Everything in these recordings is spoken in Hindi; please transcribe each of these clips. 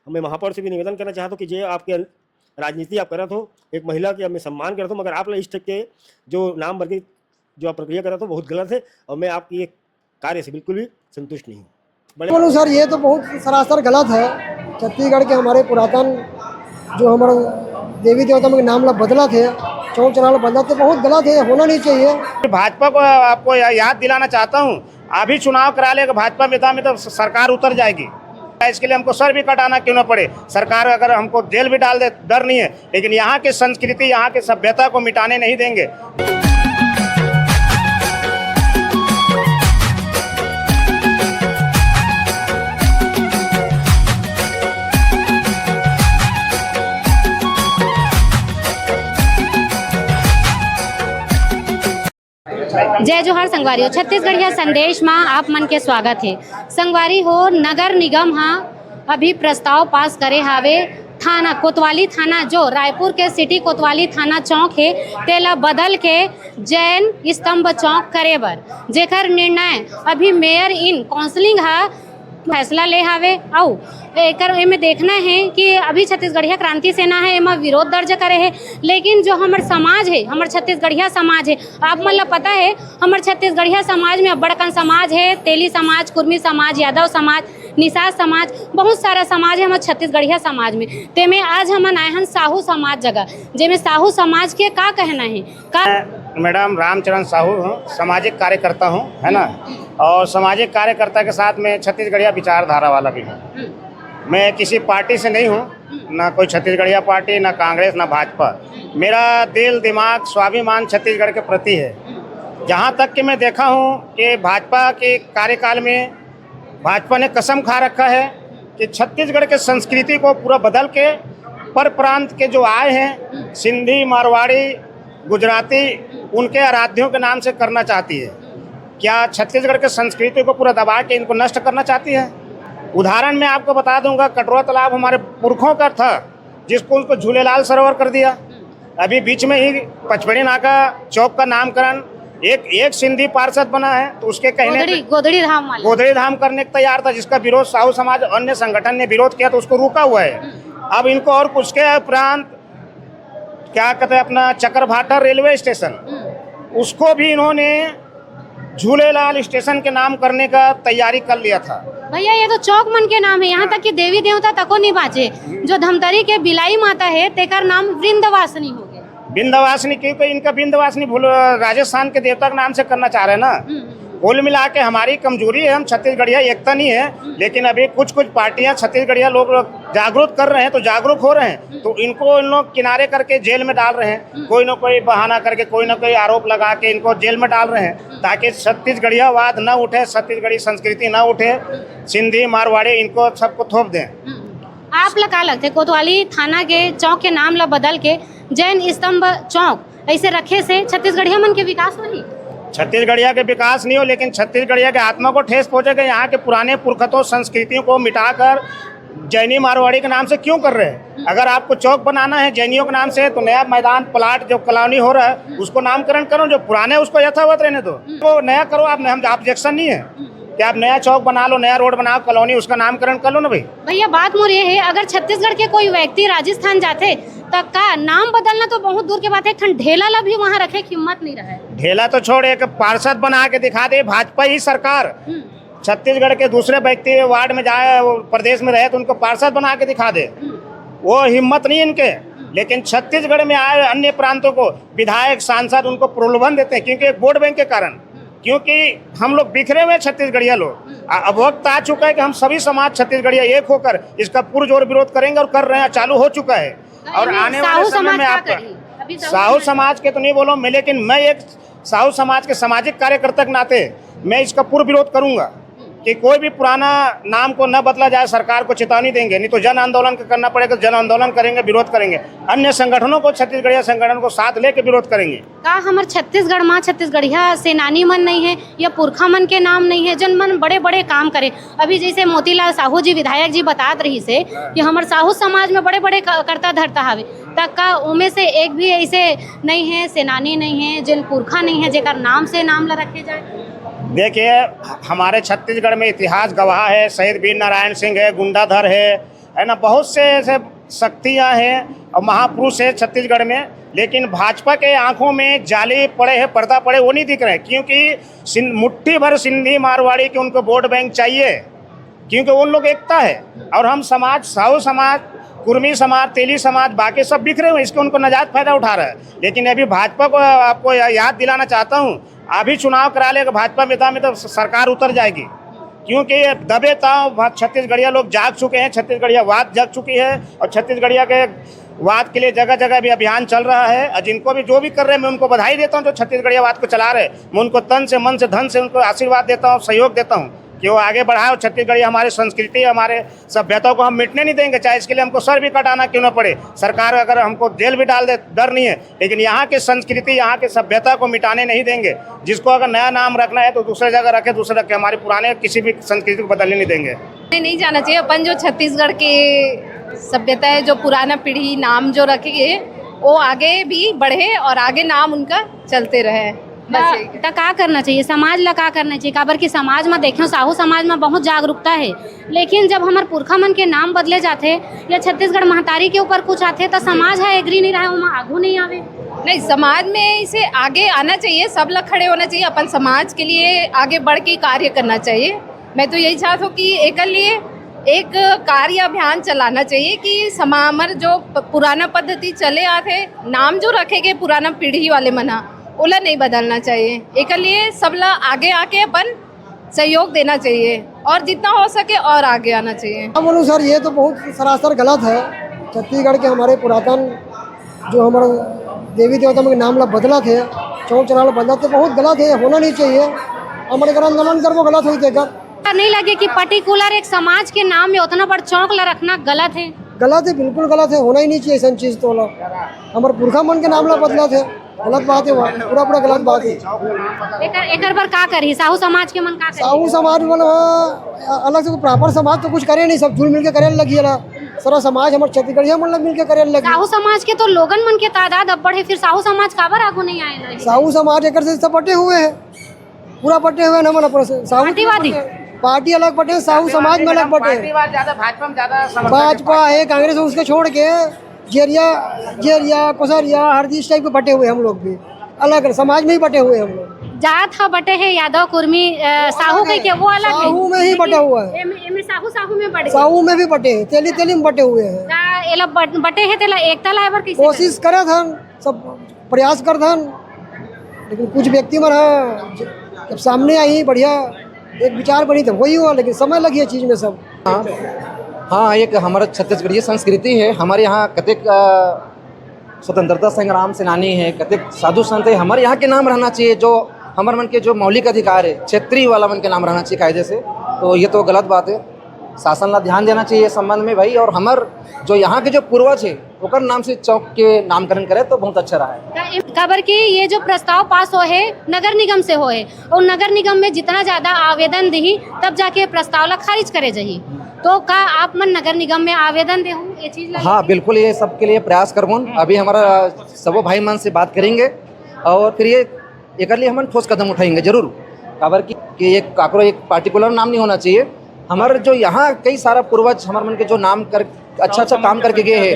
मैं महापौर से भी निवेदन करना चाहता हूँ कि जे आपके राजनीति आप करत हो, एक महिला की मैं सम्मान करता हूँ, मगर आप इस टाइप के जो नाम वर्गी जो आप प्रक्रिया करत हो बहुत गलत है और मैं आपकी एक कार्य से बिल्कुल भी संतुष्ट नहीं हूँ। अनुसार ये तो बहुत सरासर गलत है। छत्तीसगढ़ के हमारे पुरातन जो हमारे देवी देवता में नाम बदला थे, चौक चलाना बदला थे, बहुत गलत है, होना नहीं चाहिए। भाजपा को आपको याद दिलाना चाहता हूँ, अभी चुनाव करा लेगा भाजपा में तो सरकार उतर जाएगी। इसके लिए हमको सर भी कटाना क्यों ना पड़े, सरकार अगर हमको जेल भी डाल दे डर नहीं है, लेकिन यहाँ की संस्कृति यहाँ की सभ्यता को मिटाने नहीं देंगे। जय जोहार संगवारी हो। छत्तीसगढ़िया संदेश में आप मन के स्वागत है। संगवारी हो, नगर निगम हाँ अभी प्रस्ताव पास करे हावे थाना कोतवाली थाना जो रायपुर के सिटी कोतवाली थाना चौक है तेला बदल के जैन स्तंभ चौक करे बर, जेकर निर्णय अभी मेयर इन काउंसलिंग हा फैसला ले हावे। आउ एकर में देखना है कि अभी छत्तीसगढ़िया क्रांति सेना है एमा विरोध दर्ज करे है, लेकिन जो हमार समाज है, हमार छत्तीसगढ़िया समाज है, आप मन ला पता है हमार छत्तीसगढ़िया समाज में बड़कन समाज है, तेली समाज, कुर्मी समाज, यादव समाज, निषाद समाज, बहुत सारा समाज है हमारे छत्तीसगढ़िया समाज में। ते में आज हम आए हैं साहू समाज जगह, जेमें साहू समाज के का कहना है का। मैडम रामचरण साहू हूँ, सामाजिक कार्यकर्ता हूँ, है ना, और सामाजिक कार्यकर्ता के साथ में छत्तीसगढ़िया विचारधारा वाला भी हूँ। मैं किसी पार्टी से नहीं हूँ, ना कोई छत्तीसगढ़िया पार्टी, ना कांग्रेस, ना भाजपा। मेरा दिल दिमाग स्वाभिमान छत्तीसगढ़ के प्रति है। जहाँ तक कि मैं देखा हूँ कि भाजपा के कार्यकाल में भाजपा ने कसम खा रखा है कि छत्तीसगढ़ के संस्कृति को पूरा बदल के पर प्रांत के जो आए हैं सिंधी, मारवाड़ी, गुजराती, उनके आराध्यों के नाम से करना चाहती है। क्या छत्तीसगढ़ के संस्कृति को पूरा दबा के इनको नष्ट करना चाहती है? उदाहरण मैं आपको बता दूंगा, कटोरा तालाब हमारे पुरखों का था, जिसको उसको झूलेलाल सरोवर कर दिया। अभी बीच में ही पचमढ़ी नाका चौक का नामकरण एक सिंधी पार्षद बना है, तो उसके कहने गोधड़ी धाम करने को तैयार था, जिसका विरोध साहू समाज अन्य संगठन ने विरोध किया, तो उसको रुका हुआ है। अब इनको और कुछ के उपरांत क्या कहते हैं अपना चकरभाटा रेलवे स्टेशन, उसको भी इन्होंने झूलेलाल स्टेशन के नाम करने का तैयारी कर लिया था। भैया ये तो चौक मन के नाम है, यहाँ तक कि देवी देवता तको नहीं बाचे। जो धमतरी के बिलाई माता है तेकर नाम वृंदवासिनी हो गया। विंध्यवासिनी, क्योंकि इनका विंध्यवासिनी राजस्थान के देवता के नाम से करना चाह रहे हैं ना। कुल मिला के हमारी कमजोरी है, हम छत्तीसगढ़िया एकता नहीं है, लेकिन अभी कुछ पार्टियां छत्तीसगढ़िया लोग जागरूक कर रहे हैं, तो जागरूक हो रहे हैं, तो इनको इन लोग किनारे करके जेल में डाल रहे हैं। कोई ना कोई बहाना करके, कोई ना कोई आरोप लगा के इनको जेल में डाल रहे हैं, ताकि छत्तीसगढ़ियावाद न उठे, छत्तीसगढ़ी संस्कृति न उठे, सिंधी, मारवाड़ी, इनको सबको थोप दें। आप ला का लगते कोतवाली थाना के चौक के नाम ला बदल के जैन स्तंभ चौक ऐसे रखे से छत्तीसगढ़िया मन के विकास होगी? छत्तीसगढ़िया के विकास नहीं हो, लेकिन छत्तीसगढ़िया के आत्मा को ठेस पहुंचेगा। यहाँ के पुराने पुरखतों संस्कृतियों को मिटाकर जैनी मारवाड़ी के नाम से क्यों कर रहे हैं? अगर आपको चौक बनाना है जैनियों के नाम से, तो नया मैदान प्लाट जो कॉलोनी हो रहा है उसको नामकरण करो, जो पुराने उसको यथावत रहने दो, तो नया करो। आप हम ऑब्जेक्शन नहीं है कि आप नया चौक बना लो, नया रोड बनाओ, कॉलोनी, उसका नामकरण कर लो ना भाई। भैया बात मोर ये है, अगर छत्तीसगढ़ के कोई व्यक्ति राजस्थान जाते तब का नाम बदलना तो बहुत दूर के बात है, ढेला ला भी वहाँ रखे की हिम्मत नहीं रहे। ढेला तो छोड़, एक पार्षद बना के दिखा दे। भाजपा ही सरकार छत्तीसगढ़ के दूसरे व्यक्ति वार्ड में जाए, प्रदेश में रहे, तो उनको पार्षद बना के दिखा दे। वो हिम्मत नहीं इनके, लेकिन छत्तीसगढ़ में आए अन्य प्रांतों को विधायक, सांसद उनको प्रलोभन देते हैं, क्योंकि एक वोट बैंक के कारण, क्योंकि हम लोग बिखरे हुए छत्तीसगढ़िया लोग। अब वक्त आ चुका है कि हम सभी समाज छत्तीसगढ़िया एक होकर इसका पुरजोर विरोध करेंगे, और कर रहे हैं, चालू हो चुका है। और आने वाले समय में आपका साहू समाज के तो नहीं बोलो मैं, लेकिन मैं एक साहू समाज के सामाजिक कार्यकर्ता के नाते मैं इसका पूर्ण विरोध करूंगा कि कोई भी पुराना नाम को न बदला जाए। सरकार को चेतावनी देंगे, नहीं तो जन आंदोलन करना पड़ेगा, जन आंदोलन करेंगे, विरोध करेंगे। अन्य संगठनों को, छत्तीसगढ़िया संगठन को साथ लेके विरोध करेंगे। का हमारे छत्तीसगढ़ में छत्तीसगढ़िया सेनानी मन नहीं है या पुरखा मन के नाम नहीं है, जन मन बड़े बड़े काम करे? अभी जैसे मोतीलाल साहू जी विधायक जी बतात रही से कि हमारे साहू समाज में बड़े बड़े करता धरता हवे, तक का उनमें से एक भी ऐसे नहीं है, सेनानी नहीं है, जिन पुरखा नहीं है, जेकर नाम से नाम ला रखे जाए? देखिए, हमारे छत्तीसगढ़ में इतिहास गवाह है। शहीद वीर नारायण सिंह है, गुंडाधर है, है ना, बहुत से ऐसे शक्तियाँ हैं और महापुरुष है छत्तीसगढ़ में, लेकिन भाजपा के आंखों में जाले पड़े हैं, पर्दा पड़े, वो नहीं दिख रहे, क्योंकि मुट्ठी भर सिंधी मारवाड़ी के उनको वोट बैंक चाहिए, क्योंकि उन लोग एकता है। और हम समाज, साहू समाज, कुर्मी समाज, तेली समाज, बाकी सब बिखरे हुए, इसके उनको नाजायज फायदा उठा रहा है। लेकिन अभी भाजपा को आपको याद दिलाना चाहता हूँ, अभी चुनाव करा लेगा भाजपा में तो सरकार उतर जाएगी, क्योंकि दबे ताव छत्तीसगढ़िया लोग जाग चुके हैं, छत्तीसगढ़िया वाद जग चुकी है, और छत्तीसगढ़िया के वाद के लिए जगह जगह भी अभियान चल रहा है। और जिनको भी जो भी कर रहे हैं, मैं उनको बधाई देता हूँ, जो छत्तीसगढ़िया वाद को चला रहे हैं, मैं उनको तन से, मन से, धन से उनको आशीर्वाद देता हूँ, सहयोग देता हूँ कि वो आगे बढ़ाए। और छत्तीसगढ़िया हमारी संस्कृति, हमारे सभ्यता को हम मिटने नहीं देंगे, चाहे इसके लिए हमको सर भी कटाना क्यों ना पड़े, सरकार अगर हमको जेल भी डाल दे, डर नहीं है, लेकिन यहाँ की संस्कृति, यहाँ की सभ्यता को मिटाने नहीं देंगे। जिसको अगर नया नाम रखना है तो दूसरे जगह रखे, दूसरे रखे, हमारे पुराने किसी भी संस्कृति को बदलने नहीं देंगे। नहीं जाना चाहिए। अपन जो छत्तीसगढ़ के सभ्यता है, जो पुराना पीढ़ी नाम जो रखेंगे, वो आगे भी बढ़े और आगे नाम उनका चलते रहे। तो का करना चाहिए, समाज ला का करना चाहिए? काबर की समाज में देखो, साहू समाज में बहुत जागरूकता है, लेकिन जब हमारे पुरखा मन के नाम बदले जाते या छत्तीसगढ़ महतारी के ऊपर कुछ आते तो समाज है एग्री नहीं रहा, वहाँ आगू नहीं आवे। नहीं, समाज में इसे आगे आना चाहिए, सब लोग खड़े होना चाहिए, अपन समाज के लिए आगे बढ़ के कार्य करना चाहिए। मैं तो यही चाहता हूँ कि एक लिए एक कार्य अभियान चलाना चाहिए कि हमारे जो पुराना पद्धति चले आते, नाम जो रखेंगे पुराना पीढ़ी वाले मना, ओला नहीं बदलना चाहिए। एक लिए सब लोग आगे आके अपन सहयोग देना चाहिए और जितना हो सके और आगे आना चाहिए। हम बोलूँ सर, ये तो बहुत सरासर गलत है। छत्तीसगढ़ के हमारे पुरातन जो हमारे देवी देवता के नाम ला बदला थे, चौक चौराहा बदला थे, बहुत गलत है, होना नहीं चाहिए। हमारे घर आंदोलन कर वो गलत हुई थे। नहीं लगे कि पर्टिकुलर एक समाज के नाम में उतना बड़ा चौक ला रखना गलत है? गलत है, बिल्कुल गलत है, होना ही नहीं चाहिए ऐसा चीज़। तो हमारे पुरखा मन के नाम ला बदला थे, गलत बात है, पूरा गलत बात है। एकर पर का करी साहू समाज के मन का करी? साहू समाज मतलब अलग से प्रॉपर समाज तो कुछ करे नहीं, सब जुल मिल के करे लगी है। सारा समाज हमारे छत्तीसगढ़िया मन मिल के करे लगी। साहू समाज के तो लोगन मन के तादाद अब्बड़ है, फिर साहू समाज काबर आगू नहीं आए? साहू समाज एक से सब बटे हुए हैं, पूरा बटे हुए हैं। साहू पार्टी अलग बटे, साहू समाज में अलग बटे। भाजपा है, कांग्रेस उसके छोड़ के जेरिया कोसरिया हरदी इस टाइप के बटे हुए हम लोग भी, अलग समाज में ही बटे हुए हम लोग। जात हा बटे है, यादव कुर्मी साहू के वो अलग है, साहू में ही बटा हुआ है। साहू में बटे, साहू में भी बटे हैं, तेली में बटे हुए हैं। एला बटे है तेला एकता लाए कैसे कोशिश करे थन, सब प्रयास कर थन, लेकिन कुछ व्यक्ति मन जब सामने आई बढ़िया एक विचार बनी तो वही हुआ, लेकिन समय लगी है चीज़ में सब। हाँ, एक हमारा छत्तीसगढ़ी संस्कृति है। हमारे यहाँ कतेक स्वतंत्रता संग्राम सेनानी है, कतेक साधु संत है, हमारे यहाँ के नाम रहना चाहिए। जो हमारे मन के जो मौलिक अधिकार है, क्षेत्रीय वाला मन के नाम रहना चाहिए कायदे से। तो ये तो गलत बात है, शासन ला ध्यान देना चाहिए संबंध में भाई। और हमार जो यहाँ के जो पूर्वज है ओकर नाम से चौक के नामकरण करे तो बहुत अच्छा रहा है। खबर की ये जो प्रस्ताव पास हो है नगर निगम से हो है, और नगर निगम में जितना ज्यादा आवेदन दी तब जाके प्रस्ताव ला खारिज करे जाही। तो का आप मन नगर निगम में आवेदन दे हूँ ये चीज? हाँ बिल्कुल, ये सबके लिए प्रयास करबून। अभी हमारा सबो भाई मन से बात करेंगे और फिर ये एक लिए हम ठोस कदम उठाएंगे जरूर। खबर की एक काकरो एक पार्टिकुलर नाम नहीं होना चाहिए। हमारे जो यहाँ कई सारा पूर्वज हमारे मन के जो नाम कर अच्छा काम करके गए है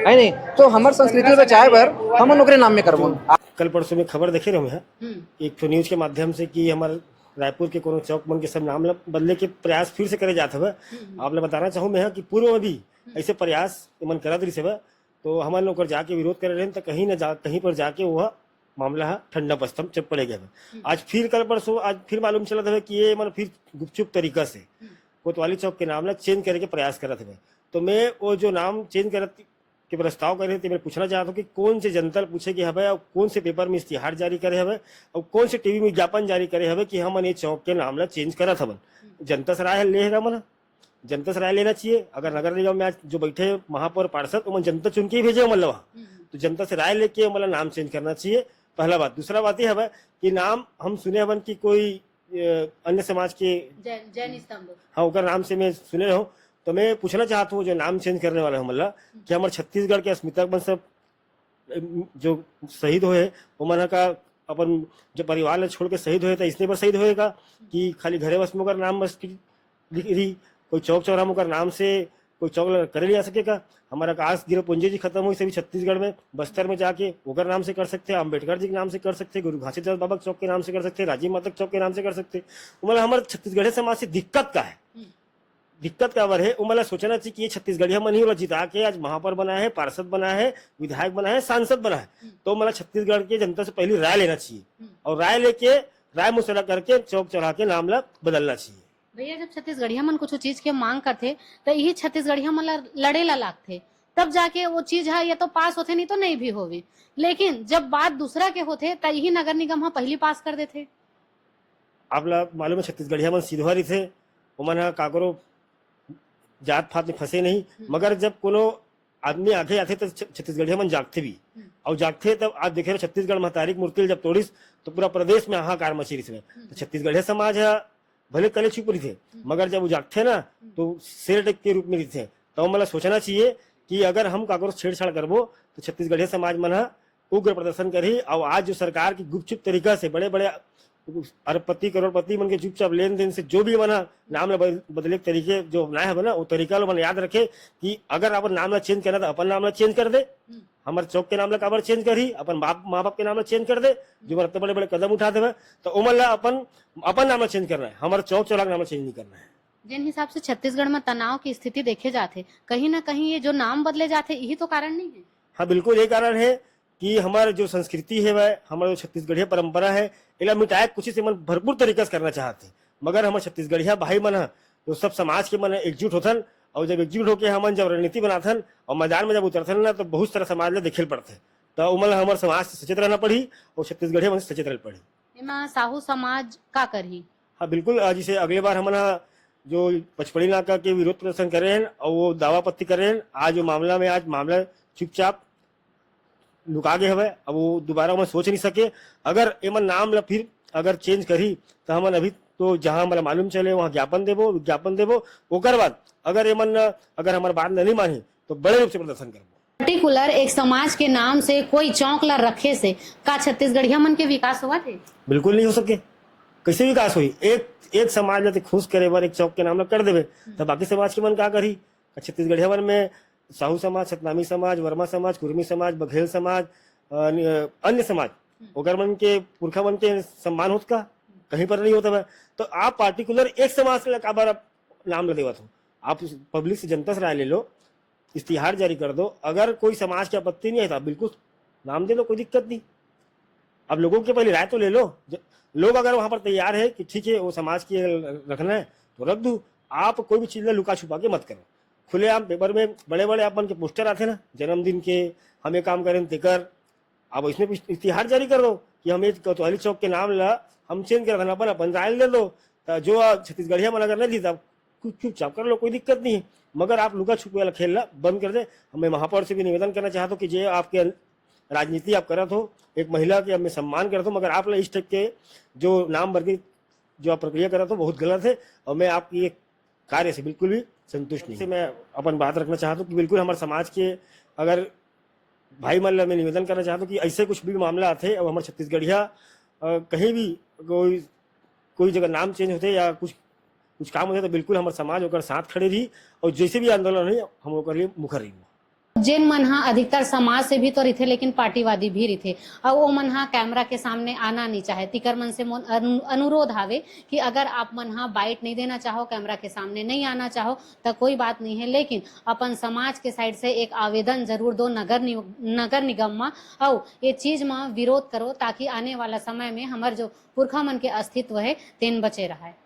नहीं, तो हमारे संस्कृति में चाहे बर हम नौकरी नाम में करबो। कल परसों में खबर देखे रहे हैं एक तो न्यूज के माध्यम से कि हमारे रायपुर के कोनो चौक मन के सब नाम बदले के प्रयास फिर से करे जाते हुए। आप लोग बताना चाहूँ मैं कि पूर्व में भी ऐसे प्रयास मन करत रही से, तो हमारे लोग जाके विरोध करे रहे तो कहीं पर जाके वह मामला ठंडा बस्तम चप पड़े गया। आज फिर कल परसों आज फिर मालूम चला था कि ये मतलब फिर गुपचुप तरीका से कोतवाली चौक के नाम ला चेंज करे के प्रयास करत हुए। तो मैं वो जो नाम चेंज करत के प्रस्ताव कर रहे थे, मैं पूछना चाहता हूँ कि कौन से जनता पूछे कि हमें और कौन से पेपर में इश्तिहार जारी करे हमें और कौन से टीवी में विज्ञापन जारी करे हमें कि हम ये चौक के नाम ला चेंज करत हवन। जनता से राय लेगा मन, जनता से राय लेना चाहिए। अगर नगर निगम में आज जो बैठे महापौर पार्षद वो जनता चुन के ही भेजे मतलब वहाँ, तो जनता से राय लेके मतलब नाम चेंज करना चाहिए, पहला बात। दूसरा बात ये है कि नाम हम सुने हवन कि कोई अन्य समाज के जैन स्तंभ, हाँ उनका नाम से मैं सुने रहा हूँ। तो मैं पूछना चाहता हूँ जो नाम चेंज करने वाला है मतलब कि हमारे छत्तीसगढ़ के अस्मिता बन सब जो शहीद हुए वो मन का अपन जो परिवार ने छोड़ के शहीद हुए थे इसने पर शहीद होएगा कि खाली घरे बस में नाम बस रही, कोई चौक चौराहा में नाम से कोई चौक करे नहीं जा सकेगा। हमारा काश गिरो पूंजी जी खत्म हुई सभी छत्तीसगढ़ में, बस्तर में जाके ओकर नाम से कर सकते हैं, अम्बेडकर जी के नाम से कर सकते हैं, गुरु घासीदास बाबा चौक के नाम से कर सकते हैं, राजीव मातक चौक के नाम से कर सकते हैं। मतलब हमारे छत्तीसगढ़ी समाज से दिक्कत का है, दिक्कत का वर है। मतलब सोचना चाहिए कि ये छत्तीसगढ़िया मन ही वाला जिता के आज महापौर बना है, पार्षद बना है, विधायक बना है, सांसद बना है। तो मतलब छत्तीसगढ़ की जनता से पहली राय लेना चाहिए और राय लेके राय मुशरा करके चौक चढ़ा के मामला बदलना चाहिए। भैया जब छत्तीसगढ़िया मन कुछ चीज के मांग करते तो यही छत्तीसगढ़िया मन लड़े ला लागते, तब जाके वो चीज है या तो पास होते नहीं तो नहीं भी होवे। लेकिन जब बात दूसरा के होते तो यही नगर निगम हाँ पहली पास कर देते। आप मालूम है छत्तीसगढ़िया मन सीधवारी थे, उमन काकरो जात फात में फंसे नहीं, मगर जब कोनो आदमी आगे आते तो छत्तीसगढ़िया मन जागते भी और जागते। तब आज देखे छत्तीसगढ़ में तारीख मूर्ति जब तोड़िस तो पूरा प्रदेश में हाहाकार मची रही। तो छत्तीसगढ़िया समाज है भले कले छुप रही थे, मगर जब वो जागते ना तो शेर के रूप में थे। तो मतलब सोचना चाहिए कि अगर हम काकरो छेड़छाड़ करबो तो छत्तीसगढ़िया समाज मन उग्र प्रदर्शन करी। और आज जो सरकार की गुपचुप तरीका से बड़े बड़े अरबपति करोड़पति मन के चुपचाप लेन देन से जो भी मना नाम बदले तरीके जो अपनाए है ना, वो तरीका लो मन याद रखे कि अगर अपन नाम ला चेंज करना तो अपन नाम ला चेंज कर दे, हमारे चौक के नाम ला काबर चेंज करी, अपन माँ बाप के नाम ला चेंज कर दे, जो इतने बड़े बड़े कदम उठा दे तो उमन ला अपन नाम ला चेंज करना है, हमारे चौक चौराहा नाम ला चेंज नहीं करना है। जिन हिसाब से छत्तीसगढ़ में तनाव की स्थिति देखे जाते, कहीं ना कहीं ये जो नाम बदले जाते यही तो कारण नहीं है। हाँ बिल्कुल ये कारण है कि हमारे जो संस्कृति है वह हमारा जो छत्तीसगढ़िया परंपरा है इला मिटाए कुछ से मन भरपूर तरीके से करना चाहते, मगर हमारे छत्तीसगढ़िया भाई मन तो सब समाज के मन एकजुट होथन और जब एकजुट होके हमन जब रणनीति बनाथन और मैदान में जब उतरथन ना तो बहुत सारा समाज ले देखे पड़ते। तो उमल हमारे समाज से सचेत रहना पड़ी और छत्तीसगढ़िया मन से सचेत रहना पड़ी। एमा साहू समाज का करही? हाँ बिल्कुल, जैसे अगले बार हमारा जो पचपड़ी नाका के विरोध प्रदर्शन कर रहे हैं और वो दावापत्ति कर रहे हैं, आज मामला में आज मामला चुपचाप लुका गए हवे, अब वो दोबारा हम सोच नहीं सके। अगर एमन नाम ला फिर अगर चेंज करी तो हमन अभी तो जहां हमारा मालूम चले वहां ज्ञापन देबो ओकर बाद अगर एमन अगर हमारे बात नहीं मानी तो बड़े रूप से प्रदर्शन करबो। पर्टिकुलर एक समाज के नाम से कोई चौक ला रखे से का छत्तीसगढ़िया मन के विकास हुआ थे? बिल्कुल नहीं हो सके। कैसे विकास हुई? एक समाज ला खुश करे बार एक चौक के नाम ला कर देवे तो बाकी समाज के मन का करी? छत्तीसगढ़िया मन में साहू समाज, सतनामी समाज, वर्मा समाज, कुर्मी समाज, बघेल समाज, अन्य समाज ओकर मन के पुरखा मन के सम्मान होत का? कहीं पर नहीं होता है। तो आप पार्टिकुलर एक समाज के काबर नाम ल देवत हो? आप पब्लिक से जनता से राय ले लो, इश्तिहार जारी कर दो, अगर कोई समाज की आपत्ति नहीं है तो बिल्कुल नाम दे लो, कोई दिक्कत नहीं। अब लोगों के पहले राय तो ले लो, लोग अगर वहां पर तैयार है कि ठीक है वो समाज की रखना है तो रख दो। आप कोई भी चीज लुका छुपा के मत करो। खुलेआम पेपर में बड़े बड़े अपन के पोस्टर आते ना जन्मदिन के, हमें काम करें तेकर, अब इसमें इश्तिहार जारी कर दो कि हम एक कोतवाली चौक के नाम ला हम चेंज कर अपन राय ले दो। जो छत्तीसगढ़िया मन अगर नहीं दी तब कुछ चुपचाप कर लो, कोई दिक्कत नहीं है। मगर आप लुका छुपे वाला खेलना बंद कर दे। हमें महापौर से भी निवेदन करना चाहता हूँ कि जो आपके राजनीति आप करत हो, एक महिला के हमें सम्मान करते हो, मगर आप इस टाइप के जो नाम वर्गीय जो आप प्रक्रिया करते हो बहुत गलत है और मैं आपकी एक कार्य से बिल्कुल भी संतुष्ट नहीं। मैं अपन बात रखना चाहता हूँ कि बिल्कुल हमारे समाज के अगर भाई मन मैं निवेदन करना चाहता हूँ कि ऐसे कुछ भी मामला आते और हमारे छत्तीसगढ़िया कहीं भी कोई जगह नाम चेंज होते या कुछ काम होते तो बिल्कुल हमारे समाज होकर साथ खड़े रही और जैसे भी आंदोलन है हम होकर लिए मुखर रही। जिन मन हा अधिकतर समाज से भी तो रही थे लेकिन पार्टीवादी भी रही थे और वो मन हा कैमरा के सामने आना नहीं चाहे। तिकर मन से अनुरोध हावे कि अगर आप मन हा बाइट नहीं देना चाहो, कैमरा के सामने नहीं आना चाहो तो कोई बात नहीं है, लेकिन अपन समाज के साइड से एक आवेदन जरूर दो नगर निगम में और ये चीज में विरोध करो ताकि आने वाला समय में हमारे जो पुरखा मन के अस्तित्व है तेन बचे रहा है।